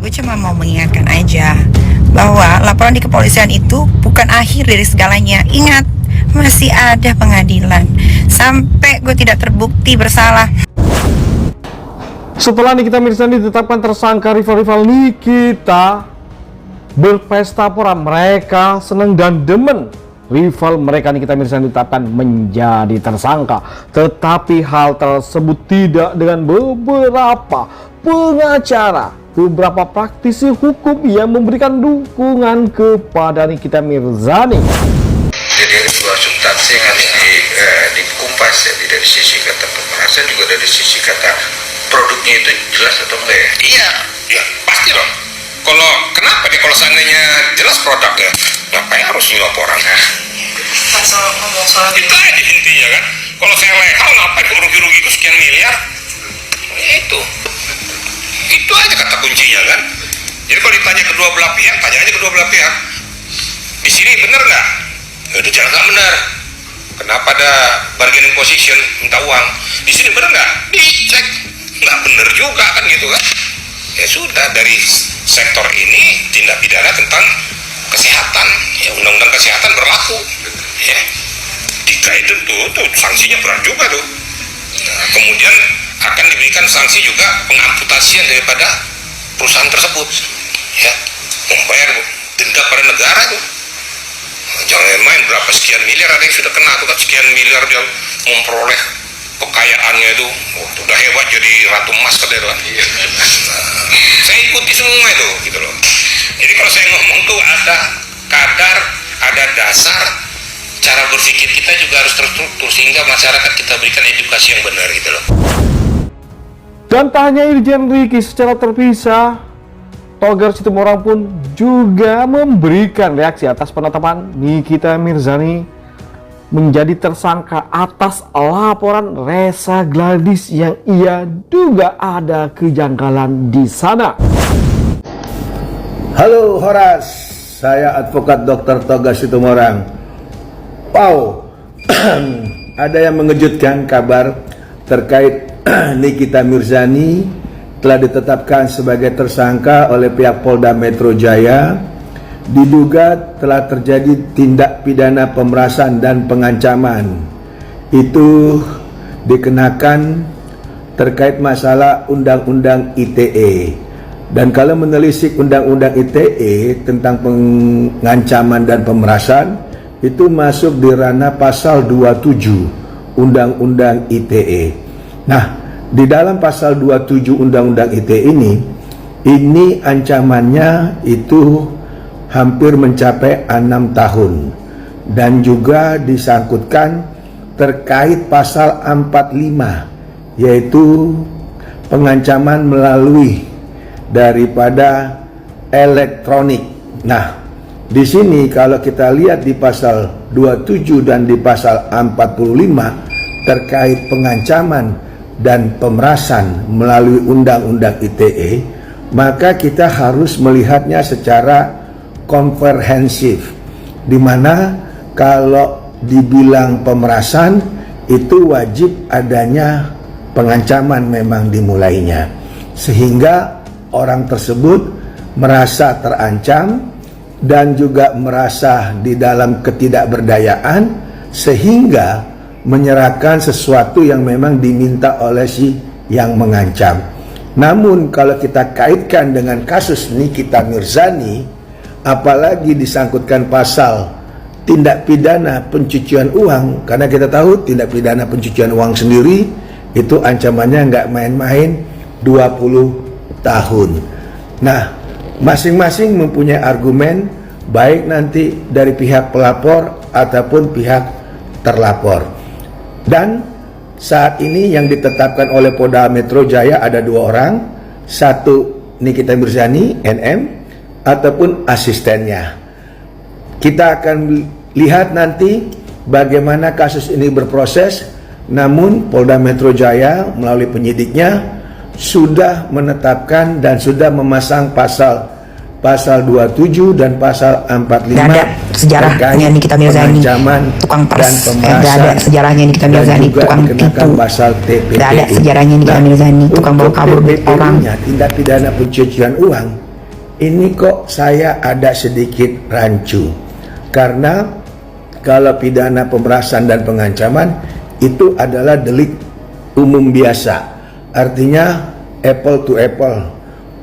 Gue cuma mau mengingatkan aja bahwa laporan di kepolisian itu bukan akhir dari segalanya. Ingat, masih ada pengadilan sampai gue tidak terbukti bersalah. Setelah Nikita Mirzani ditetapkan tersangka, rival-rival Nikita berpesta pora. Mereka senang dan demen rival mereka Nikita Mirzani ditetapkan menjadi tersangka. Tetapi hal tersebut tidak dengan beberapa pengacara, beberapa praktisi hukum yang memberikan dukungan kepada Nikita Mirzani. Jadi ada dua substansi yang harus dikumpas ya, dari sisi kata pemerasan juga dari sisi kata produknya itu jelas atau enggak ya? Iya, ya pasti dong. Kenapa dia kalau seandainya jelas produknya, ngapain harus nyuap orang? Nah, Ngomong soal itu aja intinya kan. Kalau saya legal, ngapain rugi-rugi itu sekian miliar? Ya itu aja kata kuncinya kan. Jadi kalau ditanya kedua belah pihak, tanya aja kedua belah pihak. Di sini benar nggak? Itu jangan nggak benar. Kenapa ada bargaining position minta uang? Di sini benar nggak? Dicek, nggak benar juga kan gitu kan? Ya sudah, dari sektor ini tindak pidana tentang kesehatan, ya undang-undang kesehatan berlaku, ya. Jika itu tuh sanksinya berat juga tuh. Nah, kemudian akan diberikan sanksi juga pengamputasian daripada perusahaan tersebut, ya, membayar denda pada negara tuh. Nah, jangan main berapa sekian miliar, ada yang sudah kena tuh kan, sekian miliar dia memperoleh kekayaannya itu, udah hebat jadi ratu emas katanya kan. Saya ikuti semua itu gitu loh. Jadi kalau saya ngomong tuh ada kadar, ada dasar, cara berpikir kita juga harus terstruktur sehingga masyarakat kita berikan edukasi yang benar gitu loh. Dan tak hanya Irjen Ricky, secara terpisah Togar Situmorang pun juga memberikan reaksi atas penetapan Nikita Mirzani menjadi tersangka atas laporan Resa Gladys yang ia duga ada kejanggalan di sana. Halo Horas, saya advokat Dr. Togar Situmorang. Wow, ada yang mengejutkan kabar terkait Nikita Mirzani telah ditetapkan sebagai tersangka oleh pihak Polda Metro Jaya. Diduga telah terjadi tindak pidana pemerasan dan pengancaman. Itu dikenakan terkait masalah Undang-Undang ITE. Dan kalau menelisik Undang-Undang ITE tentang pengancaman dan pemerasan, itu masuk di ranah pasal 27 Undang-Undang ITE. Nah, di dalam pasal 27 Undang-Undang ITE ini ancamannya itu hampir mencapai 6 tahun. Dan juga disangkutkan terkait pasal 45, yaitu pengancaman melalui daripada elektronik. Nah, di sini kalau kita lihat di pasal 27 dan di pasal 45 terkait pengancaman dan pemerasan melalui Undang-Undang ITE, maka kita harus melihatnya secara komprehensif, di mana kalau dibilang pemerasan itu wajib adanya pengancaman memang dimulainya, sehingga orang tersebut merasa terancam dan juga merasa di dalam ketidakberdayaan sehingga menyerahkan sesuatu yang memang diminta oleh si yang mengancam. Namun kalau kita kaitkan dengan kasus Nikita Mirzani, apalagi disangkutkan pasal tindak pidana pencucian uang, karena kita tahu tindak pidana pencucian uang sendiri itu ancamannya nggak main-main, 20 tahun. Nah, masing-masing mempunyai argumen, baik nanti dari pihak pelapor ataupun pihak terlapor. Dan saat ini yang ditetapkan oleh Polda Metro Jaya ada 2 orang, satu Nikita Mirzani, NM, ataupun asistennya. Kita akan lihat nanti bagaimana kasus ini berproses. Namun Polda Metro Jaya melalui penyidiknya sudah menetapkan dan sudah memasang pasal 27 dan pasal 45. Gak ada sejarahnya Nikita Mirzani tukang pers, gak ada sejarahnya Nikita Mirzani tukang tipu, pasal TPPU. gak ada sejarahnya Nikita Mirzani tukang bawa kabur orang. Tindak pidana pencucian uang ini kok saya ada sedikit rancu, karena kalau pidana pemerasan dan pengancaman itu adalah delik umum biasa, artinya apple to apple,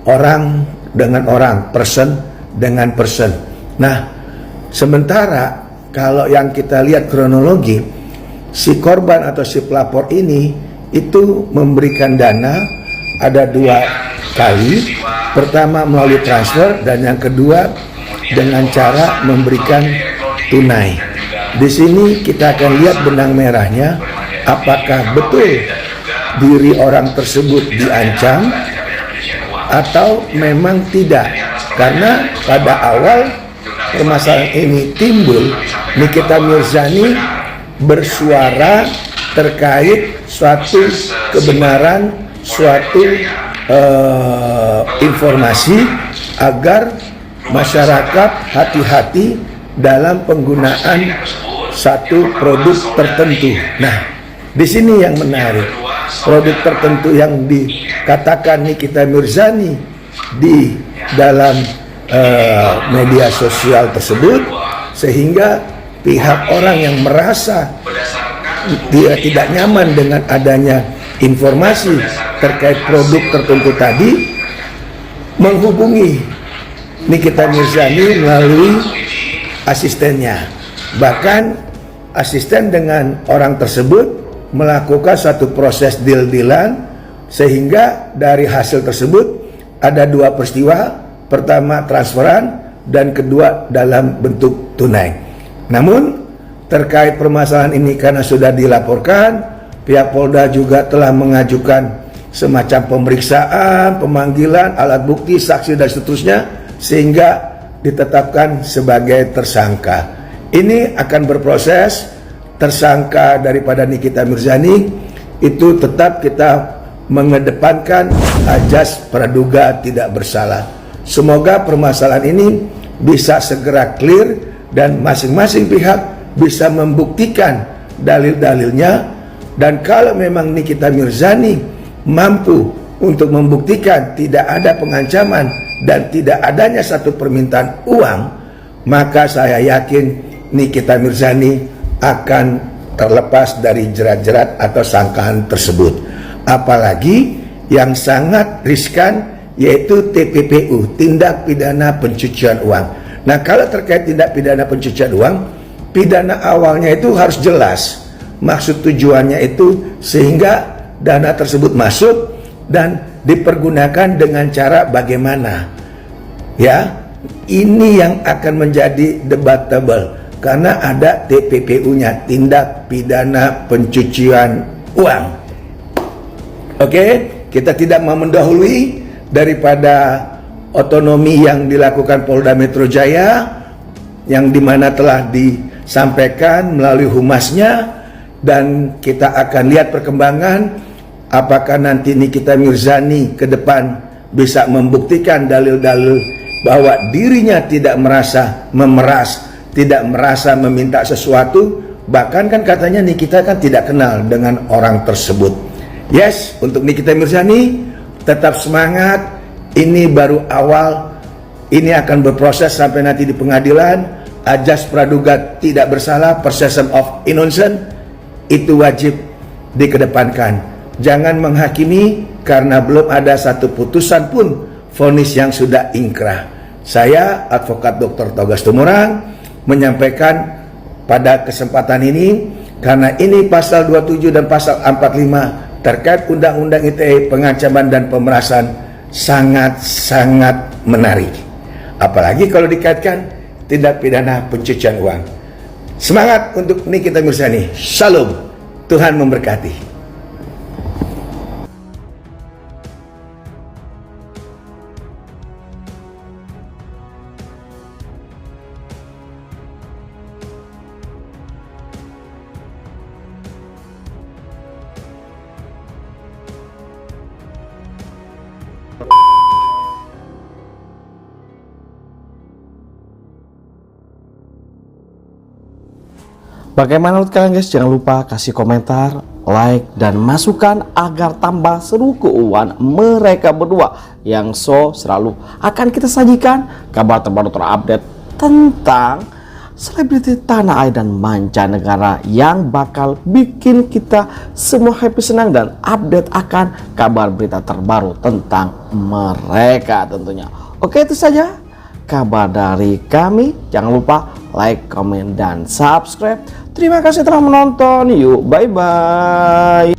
orang dengan orang, person dengan person. Nah, sementara kalau yang kita lihat kronologi, si korban atau si pelapor ini itu memberikan dana ada 2 kali. Pertama melalui transfer, dan yang kedua dengan cara memberikan tunai. Di sini kita akan lihat benang merahnya, apakah betul diri orang tersebut diancam atau memang tidak. Karena pada awal permasalahan ini timbul, Nikita Mirzani bersuara terkait suatu kebenaran, suatu informasi agar masyarakat hati-hati dalam penggunaan satu produk tertentu. Nah, di sini yang menarik, produk tertentu yang dikatakan Nikita Mirzani di dalam media sosial tersebut, sehingga pihak orang yang merasa dia tidak nyaman dengan adanya informasi terkait produk tertentu tadi menghubungi Nikita Mirzani melalui asistennya. Bahkan asisten dengan orang tersebut melakukan satu proses deal-dealan, sehingga dari hasil tersebut ada 2 peristiwa. Pertama transferan, dan kedua dalam bentuk tunai. Namun terkait permasalahan ini, karena sudah dilaporkan, pihak Polda juga telah mengajukan semacam pemeriksaan, pemanggilan, alat bukti, saksi dan seterusnya, sehingga ditetapkan sebagai tersangka. Ini akan berproses. Tersangka daripada Nikita Mirzani itu tetap kita mengedepankan ajas praduga tidak bersalah. Semoga permasalahan ini bisa segera clear dan masing-masing pihak bisa membuktikan dalil-dalilnya. Dan kalau memang Nikita Mirzani mampu untuk membuktikan tidak ada pengancaman dan tidak adanya satu permintaan uang, maka saya yakin Nikita Mirzani akan terlepas dari jerat-jerat atau sangkaan tersebut. Apalagi yang sangat riskan, yaitu TPPU, tindak pidana pencucian uang. Nah, kalau terkait tindak pidana pencucian uang, pidana awalnya itu harus jelas maksud tujuannya itu, sehingga dana tersebut masuk dan dipergunakan dengan cara bagaimana. Ya, ini yang akan menjadi debatable, karena ada TPPU-nya, tindak pidana pencucian uang. Oke, kita tidak mau mendahului daripada otonomi yang dilakukan Polda Metro Jaya, yang dimana telah disampaikan melalui humasnya, dan kita akan lihat perkembangan apakah nanti Nikita Mirzani ke depan bisa membuktikan dalil-dalil bahwa dirinya tidak merasa memeras, tidak merasa meminta sesuatu. Bahkan kan katanya Nikita kan tidak kenal dengan orang tersebut. Yes, untuk Nikita Mirzani tetap semangat, ini baru awal, ini akan berproses sampai nanti di pengadilan. Ajas praduga tidak bersalah, presumption of innocence, itu wajib dikedepankan. Jangan menghakimi karena belum ada satu putusan pun vonis yang sudah ingkrah. Saya, Advokat Dr. Togas Tumorang, menyampaikan pada kesempatan ini, karena ini pasal 27 dan pasal 45 terkait Undang-Undang ITE pengancaman dan pemerasan sangat-sangat menarik. Apalagi kalau dikaitkan tindak pidana pencucian uang. Semangat untuk Nikita Mirzani. Shalom. Tuhan memberkati. Bagaimana menurut kalian guys? Jangan lupa kasih komentar, like, dan masukan agar tambah seru keuangan mereka berdua yang selalu akan kita sajikan kabar terbaru terupdate tentang selebriti tanah air dan mancanegara yang bakal bikin kita semua happy, senang, dan update akan kabar berita terbaru tentang mereka tentunya. Oke, itu saja kabar dari kami. Jangan lupa like, komen, dan subscribe. Terima kasih telah menonton. Yuk, bye-bye.